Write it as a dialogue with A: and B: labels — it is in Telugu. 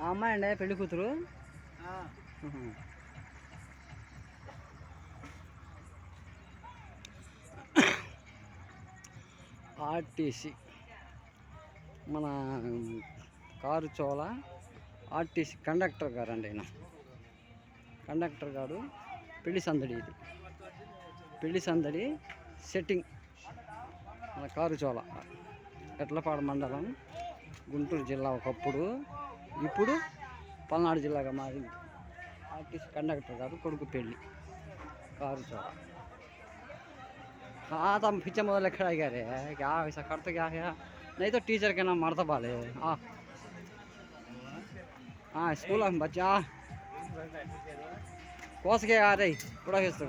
A: ఆ అమ్మాయి అండి పెళ్లి కూతురు. ఆర్టీసీ మన కారు చోళ ఆర్టీసీ కండక్టర్ గారు అండి. ఆయన కండక్టర్ గారు. పెళ్లి సందడి, ఇది పెళ్లి సందడి సెట్టింగ్. మన కారు చోళ ఎట్లపాడు మండలం, గుంటూరు జిల్లా ఒకప్పుడు, ఇప్పుడు పల్నాడు జిల్లాగా మారింది. आर्टिस्ट कंडक्टर गारू कोडुकु पेल्ली कार चोला। हाँ तो हम पीछे मोबाइल खड़ा गया रे, क्या ऐसा करते क्या है? नहीं तो टीचर के नाम मारता बाले। हाँ स्कूल में बच्चा कोस के आ रही पूरा हिस्सा